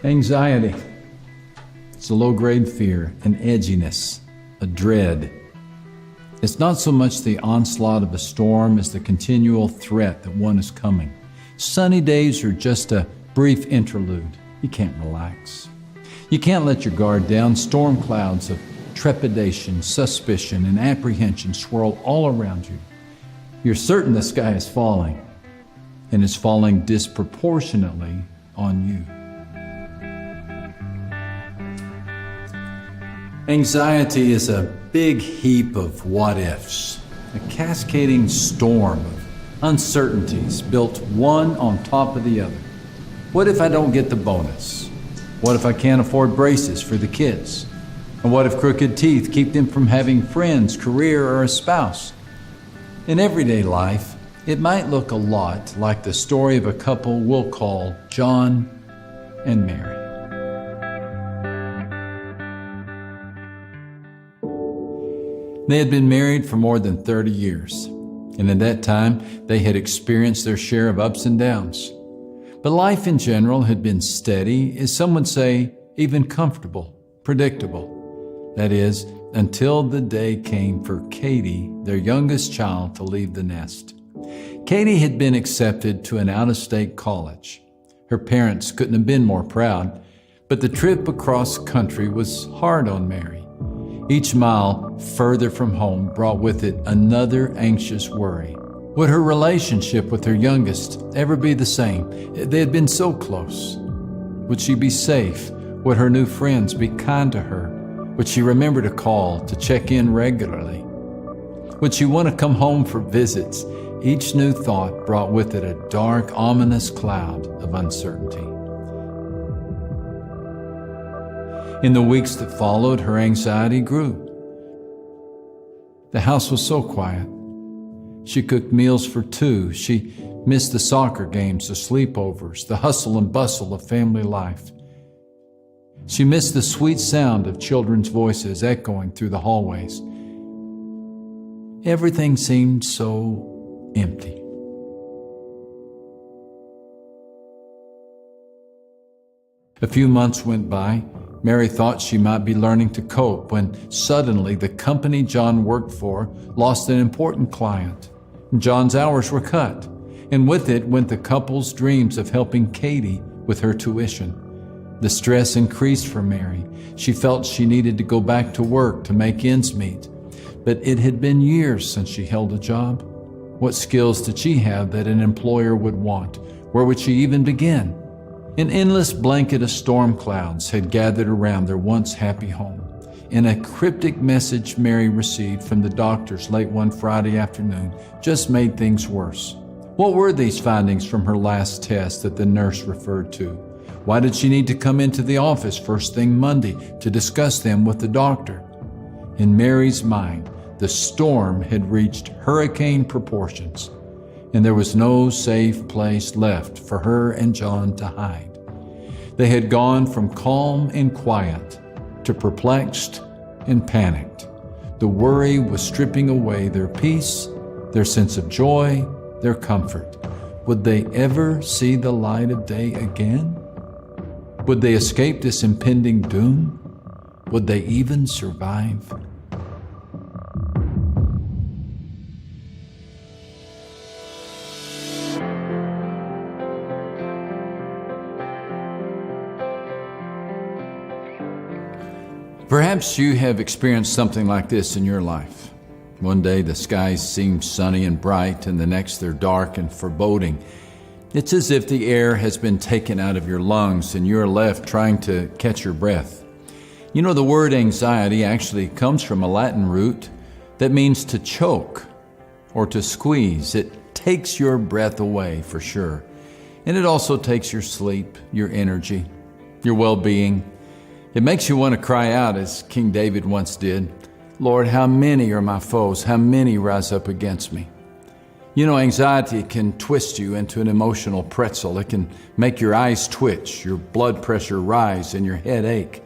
Anxiety. It's a low-grade fear, an edginess, a dread. It's not so much the onslaught of a storm as the continual threat that one is coming. Sunny days are just a brief interlude. You can't relax. You can't let your guard down. Storm clouds of trepidation, suspicion, and apprehension swirl all around you. You're certain the sky is falling, and it's falling disproportionately on you. Anxiety is a big heap of what-ifs, a cascading storm of uncertainties built one on top of the other. What if I don't get the bonus? What if I can't afford braces for the kids? And what if crooked teeth keep them from having friends, career, or a spouse? In everyday life, it might look a lot like the story of a couple we'll call John and Mary. They had been married for more than 30 years, and in that time, they had experienced their share of ups and downs. But life in general had been steady, as some would say, even comfortable, predictable. That is, until the day came for Katie, their youngest child, to leave the nest. Katie had been accepted to an out-of-state college. Her parents couldn't have been more proud, but the trip across country was hard on Mary. Each mile further from home brought with it another anxious worry. Would her relationship with her youngest ever be the same? They had been so close. Would she be safe? Would her new friends be kind to her? Would she remember to call, to check in regularly? Would she want to come home for visits? Each new thought brought with it a dark, ominous cloud of uncertainty. In the weeks that followed, her anxiety grew. The house was so quiet. She cooked meals for two. She missed the soccer games, the sleepovers, the hustle and bustle of family life. She missed the sweet sound of children's voices echoing through the hallways. Everything seemed so empty. A few months went by. Mary thought she might be learning to cope when suddenly the company John worked for lost an important client. John's hours were cut, and with it went the couple's dreams of helping Katie with her tuition. The stress increased for Mary. She felt she needed to go back to work to make ends meet. But it had been years since she held a job. What skills did she have that an employer would want? Where would she even begin? An endless blanket of storm clouds had gathered around their once happy home. In a cryptic message Mary received from the doctors late one Friday afternoon just made things worse. What were these findings from her last test that the nurse referred to? Why did she need to come into the office first thing Monday to discuss them with the doctor? In Mary's mind, the storm had reached hurricane proportions, and there was no safe place left for her and John to hide. They had gone from calm and quiet to perplexed and panicked. The worry was stripping away their peace, their sense of joy, their comfort. Would they ever see the light of day again? Would they escape this impending doom? Would they even survive? Perhaps you have experienced something like this in your life. One day the skies seem sunny and bright, and the next they're dark and foreboding. It's as if the air has been taken out of your lungs and you're left trying to catch your breath. You know, the word anxiety actually comes from a Latin root that means to choke or to squeeze. It takes your breath away for sure. And it also takes your sleep, your energy, your well-being. It makes you want to cry out, as King David once did, "Lord, how many are my foes? How many rise up against me?" You know, anxiety can twist you into an emotional pretzel. It can make your eyes twitch, your blood pressure rise, and your head ache.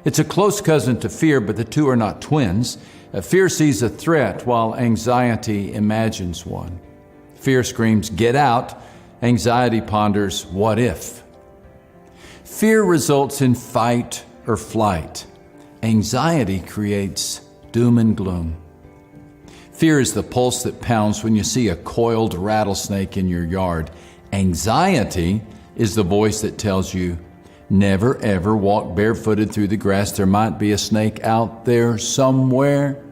It's a close cousin to fear, but the two are not twins. Fear sees a threat while anxiety imagines one. Fear screams, "Get out." Anxiety ponders, "What if?" Fear results in fight or flight. Anxiety creates doom and gloom. Fear is the pulse that pounds when you see a coiled rattlesnake in your yard. Anxiety is the voice that tells you, never ever walk barefooted through the grass. There might be a snake out there somewhere.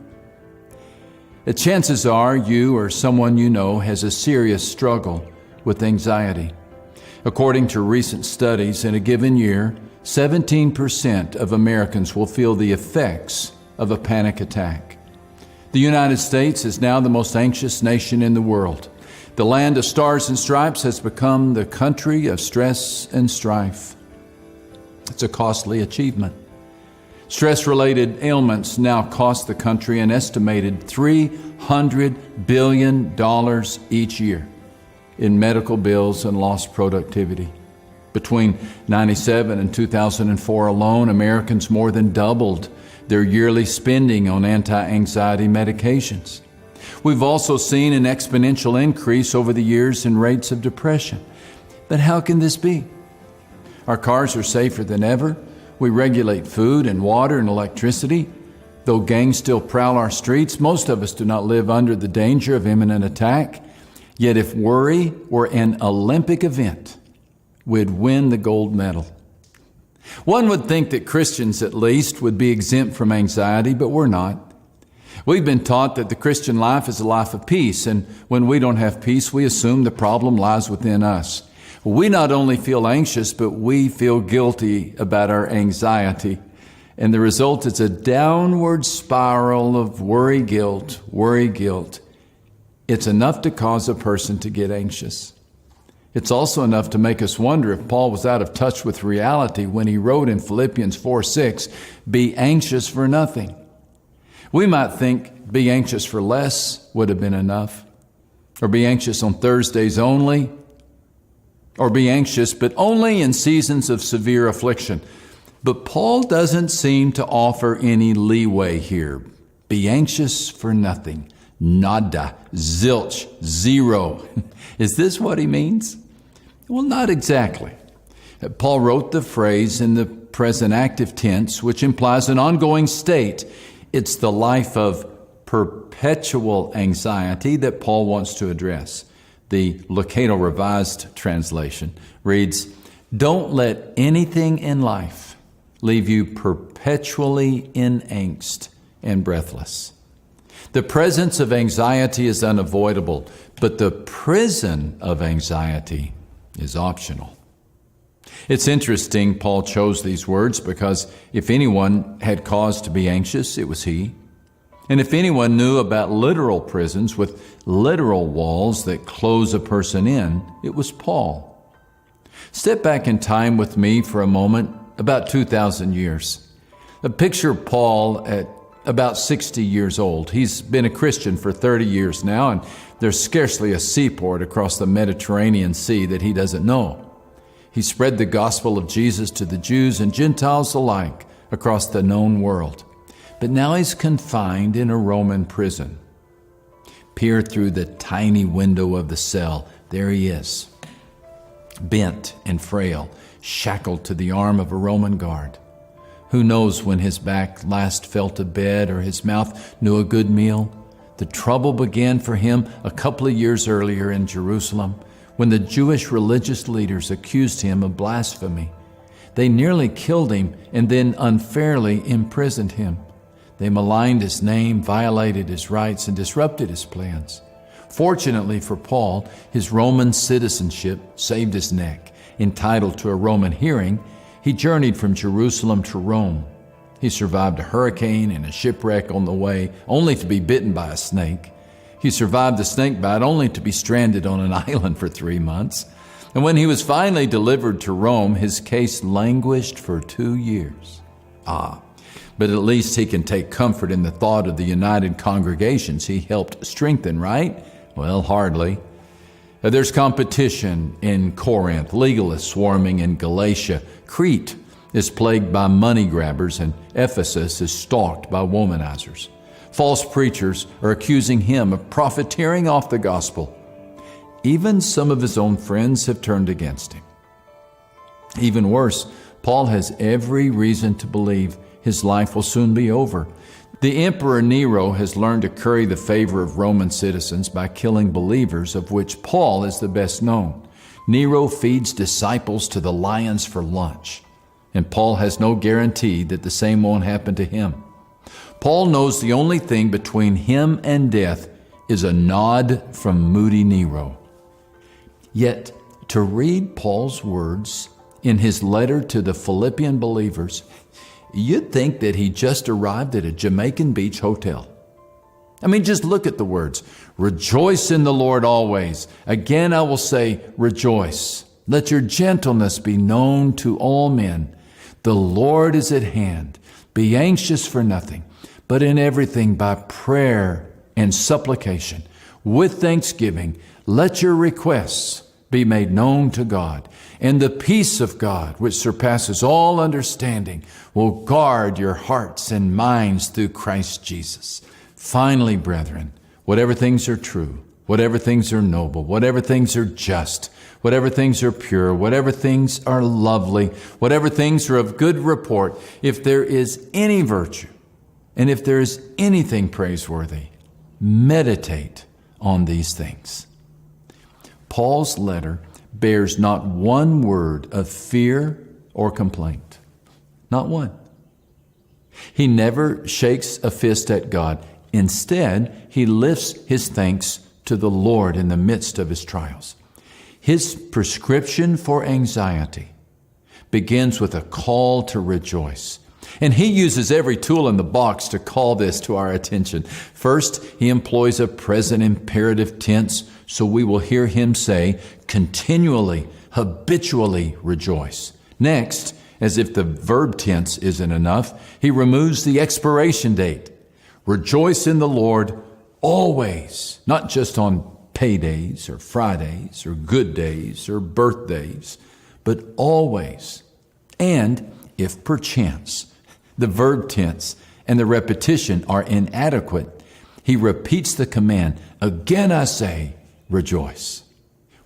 The chances are you or someone you know has a serious struggle with anxiety. According to recent studies, in a given year, 17% of Americans will feel the effects of a panic attack. The United States is now the most anxious nation in the world. The land of stars and stripes has become the country of stress and strife. It's a costly achievement. Stress-related ailments now cost the country an estimated $300 billion each year in medical bills and lost productivity. Between 1997 and 2004 alone, Americans more than doubled their yearly spending on anti-anxiety medications. We've also seen an exponential increase over the years in rates of depression. But how can this be? Our cars are safer than ever. We regulate food and water and electricity. Though gangs still prowl our streets, most of us do not live under the danger of imminent attack. Yet if worry were an Olympic event, we'd win the gold medal. One would think that Christians, at least, would be exempt from anxiety, but we're not. We've been taught that the Christian life is a life of peace, and when we don't have peace, we assume the problem lies within us. We not only feel anxious, but we feel guilty about our anxiety. And the result is a downward spiral of worry, guilt. It's enough to cause a person to get anxious. It's also enough to make us wonder if Paul was out of touch with reality when he wrote in Philippians 4:6, "Be anxious for nothing." We might think be anxious for less would have been enough, or be anxious on Thursdays only, or be anxious but only in seasons of severe affliction. But Paul doesn't seem to offer any leeway here. Be anxious for nothing. Nada, zilch, zero. Is this what he means? Well, not exactly. Paul wrote the phrase in the present active tense, which implies an ongoing state. It's the life of perpetual anxiety that Paul wants to address. The Locato Revised Translation reads, "Don't let anything in life leave you perpetually in angst and breathless." The presence of anxiety is unavoidable, but the prison of anxiety is optional. It's interesting Paul chose these words because if anyone had cause to be anxious, it was he. And if anyone knew about literal prisons with literal walls that close a person in, it was Paul. Step back in time with me for a moment, about 2,000 years. Picture Paul at about 60 years old. He's been a Christian for 30 years now, and there's scarcely a seaport across the Mediterranean Sea that he doesn't know. He spread the gospel of Jesus to the Jews and Gentiles alike across the known world. But now he's confined in a Roman prison. Peer through the tiny window of the cell. There he is, bent and frail, shackled to the arm of a Roman guard. Who knows when his back last felt a bed or his mouth knew a good meal? The trouble began for him a couple of years earlier in Jerusalem when the Jewish religious leaders accused him of blasphemy. They nearly killed him and then unfairly imprisoned him. They maligned his name, violated his rights, and disrupted his plans. Fortunately for Paul, his Roman citizenship saved his neck. Entitled to a Roman hearing, he journeyed from Jerusalem to Rome. He survived a hurricane and a shipwreck on the way, only to be bitten by a snake. He survived the snake bite, only to be stranded on an island for 3 months. And when he was finally delivered to Rome, his case languished for 2 years. But at least he can take comfort in the thought of the united congregations he helped strengthen, right? Well, hardly. There's competition in Corinth, legalists swarming in Galatia. Crete is plagued by money grabbers, and Ephesus is stalked by womanizers. False preachers are accusing him of profiteering off the gospel. Even some of his own friends have turned against him. Even worse, Paul has every reason to believe his life will soon be over. The Emperor Nero has learned to curry the favor of Roman citizens by killing believers, of which Paul is the best known. Nero feeds disciples to the lions for lunch, and Paul has no guarantee that the same won't happen to him. Paul knows the only thing between him and death is a nod from moody Nero. Yet, to read Paul's words in his letter to the Philippian believers, you'd think that he just arrived at a Jamaican beach hotel. I mean, just look at the words. Rejoice in the Lord always. Again, I will say, rejoice. Let your gentleness be known to all men. The Lord is at hand. Be anxious for nothing, but in everything by prayer and supplication, with thanksgiving, let your requests be made known to God. And the peace of God, which surpasses all understanding, will guard your hearts and minds through Christ Jesus. Finally, brethren, whatever things are true, whatever things are noble, whatever things are just, whatever things are pure, whatever things are lovely, whatever things are of good report, if there is any virtue, and if there is anything praiseworthy, meditate on these things. Paul's letter bears not one word of fear or complaint. Not one. He never shakes a fist at God. Instead, he lifts his thanks to the Lord in the midst of his trials. His prescription for anxiety begins with a call to rejoice. And he uses every tool in the box to call this to our attention. First, he employs a present imperative tense, so we will hear him say, continually, habitually rejoice. Next, as if the verb tense isn't enough, he removes the expiration date. Rejoice in the Lord always, not just on paydays or Fridays or good days or birthdays, but always. And if perchance the verb tense and the repetition are inadequate, he repeats the command, again I say, rejoice.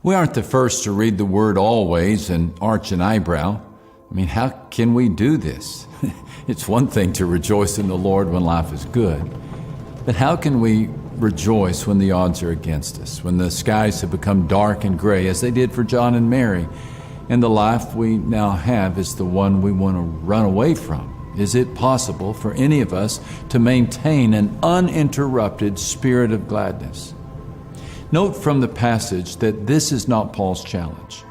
We aren't the first to read the word always and arch an eyebrow. I mean, how can we do this? It's one thing to rejoice in the Lord when life is good, but how can we rejoice when the odds are against us, when the skies have become dark and gray, as they did for John and Mary, and the life we now have is the one we want to run away from? Is it possible for any of us to maintain an uninterrupted spirit of gladness? Note from the passage that this is not Paul's challenge.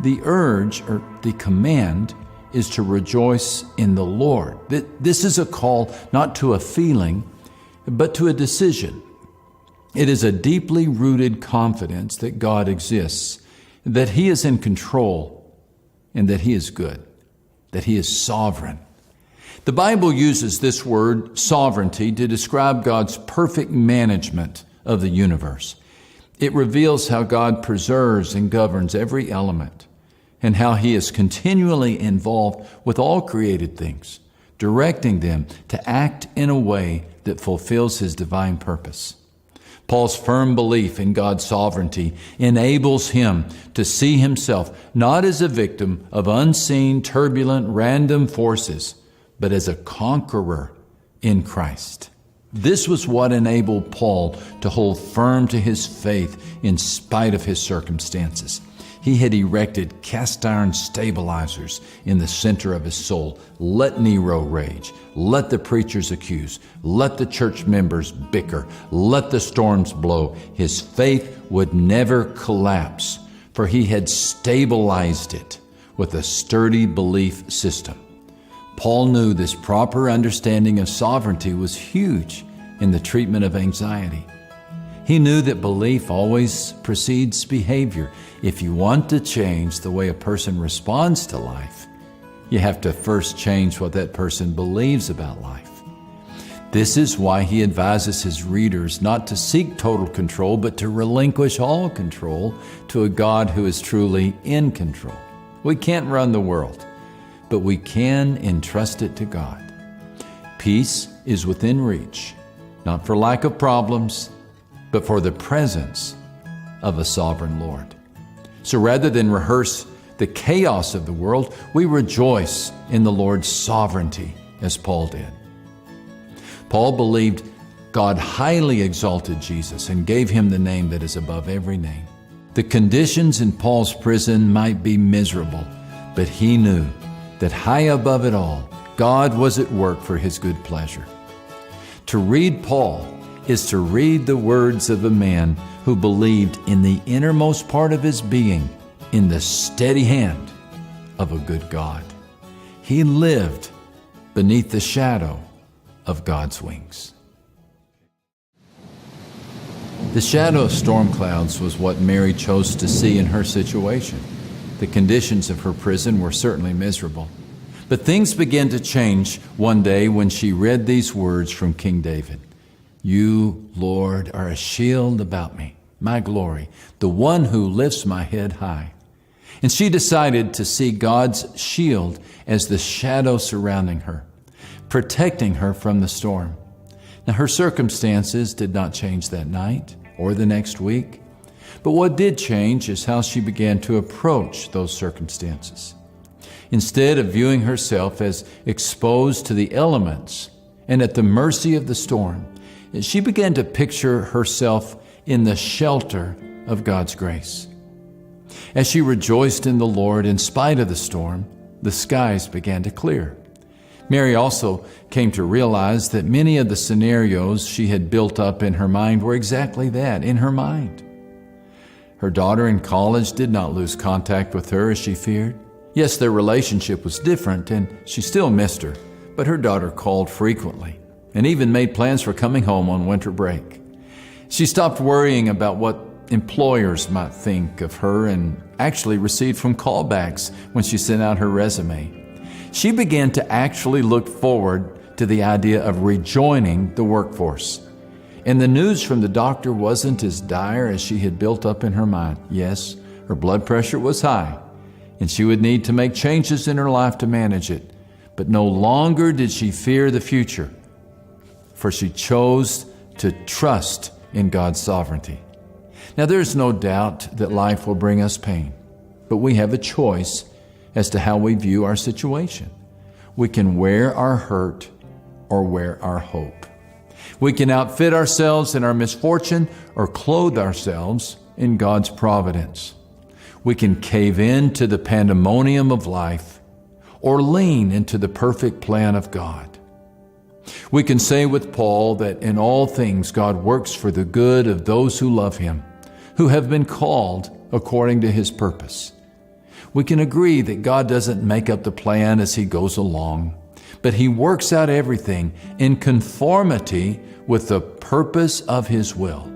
The urge or the command is to rejoice in the Lord. This is a call not to a feeling, but to a decision. It is a deeply rooted confidence that God exists, that He is in control, and that He is good, that He is sovereign. The Bible uses this word, sovereignty, to describe God's perfect management of the universe. It reveals how God preserves and governs every element, and how He is continually involved with all created things, directing them to act in a way that fulfills His divine purpose. Paul's firm belief in God's sovereignty enables him to see himself not as a victim of unseen, turbulent, random forces, but as a conqueror in Christ. This was what enabled Paul to hold firm to his faith in spite of his circumstances. He had erected cast iron stabilizers in the center of his soul. Let Nero rage. Let the preachers accuse. Let the church members bicker. Let the storms blow. His faith would never collapse, for he had stabilized it with a sturdy belief system. Paul knew this proper understanding of sovereignty was huge in the treatment of anxiety. He knew that belief always precedes behavior. If you want to change the way a person responds to life, you have to first change what that person believes about life. This is why he advises his readers not to seek total control, but to relinquish all control to a God who is truly in control. We can't run the world, but we can entrust it to God. Peace is within reach, not for lack of problems, but for the presence of a sovereign Lord. So rather than rehearse the chaos of the world, we rejoice in the Lord's sovereignty, as Paul did. Paul believed God highly exalted Jesus and gave him the name that is above every name. The conditions in Paul's prison might be miserable, but he knew that high above it all, God was at work for his good pleasure. To read Paul is to read the words of a man who believed in the innermost part of his being in the steady hand of a good God. He lived beneath the shadow of God's wings. The shadow of storm clouds was what Mary chose to see in her situation. The conditions of her prison were certainly miserable. But things began to change one day when she read these words from King David. You, Lord, are a shield about me, my glory, the one who lifts my head high. And she decided to see God's shield as the shadow surrounding her, protecting her from the storm. Now, her circumstances did not change that night or the next week, but what did change is how she began to approach those circumstances. Instead of viewing herself as exposed to the elements and at the mercy of the storm, she began to picture herself in the shelter of God's grace. As she rejoiced in the Lord in spite of the storm, the skies began to clear. Mary also came to realize that many of the scenarios she had built up in her mind were exactly that, in her mind. Her daughter in college did not lose contact with her as she feared. Yes, their relationship was different, and she still missed her, but her daughter called frequently and even made plans for coming home on winter break. She stopped worrying about what employers might think of her and actually received from callbacks when she sent out her resume. She began to actually look forward to the idea of rejoining the workforce. And the news from the doctor wasn't as dire as she had built up in her mind. Yes, her blood pressure was high, and she would need to make changes in her life to manage it. But no longer did she fear the future, for she chose to trust in God's sovereignty. Now, there's no doubt that life will bring us pain, but we have a choice as to how we view our situation. We can wear our hurt or wear our hope. We can outfit ourselves in our misfortune or clothe ourselves in God's providence. We can cave in to the pandemonium of life or lean into the perfect plan of God. We can say with Paul that in all things God works for the good of those who love Him, who have been called according to His purpose. We can agree that God doesn't make up the plan as He goes along, but He works out everything in conformity with the purpose of His will.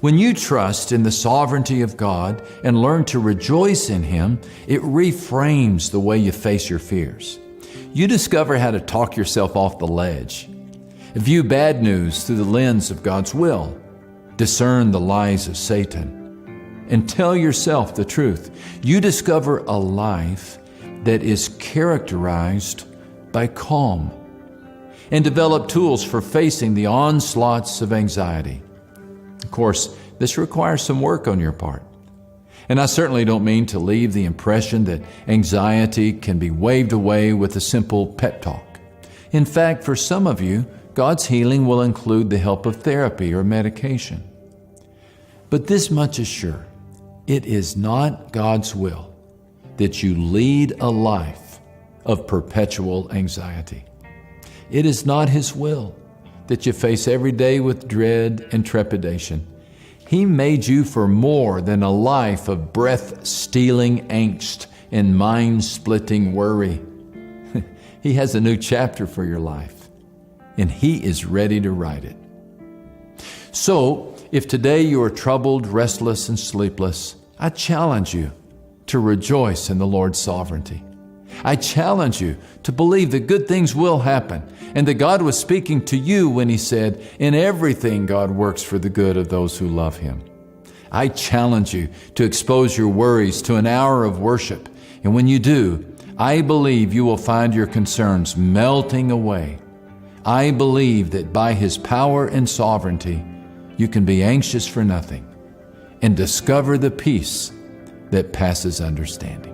When you trust in the sovereignty of God and learn to rejoice in Him, it reframes the way you face your fears. You discover how to talk yourself off the ledge, view bad news through the lens of God's will, discern the lies of Satan, and tell yourself the truth. You discover a life that is characterized by calm and develop tools for facing the onslaughts of anxiety. Of course, this requires some work on your part. And I certainly don't mean to leave the impression that anxiety can be waved away with a simple pep talk. In fact, for some of you, God's healing will include the help of therapy or medication. But this much is sure. It is not God's will that you lead a life of perpetual anxiety. It is not His will that you face every day with dread and trepidation. He made you for more than a life of breath-stealing angst and mind-splitting worry. He has a new chapter for your life, and He is ready to write it. So, if today you are troubled, restless, and sleepless, I challenge you to rejoice in the Lord's sovereignty. I challenge you to believe that good things will happen and that God was speaking to you when He said, "In everything God works for the good of those who love Him." I challenge you to expose your worries to an hour of worship, and when you do, I believe you will find your concerns melting away. I believe that by His power and sovereignty, you can be anxious for nothing and discover the peace that passes understanding.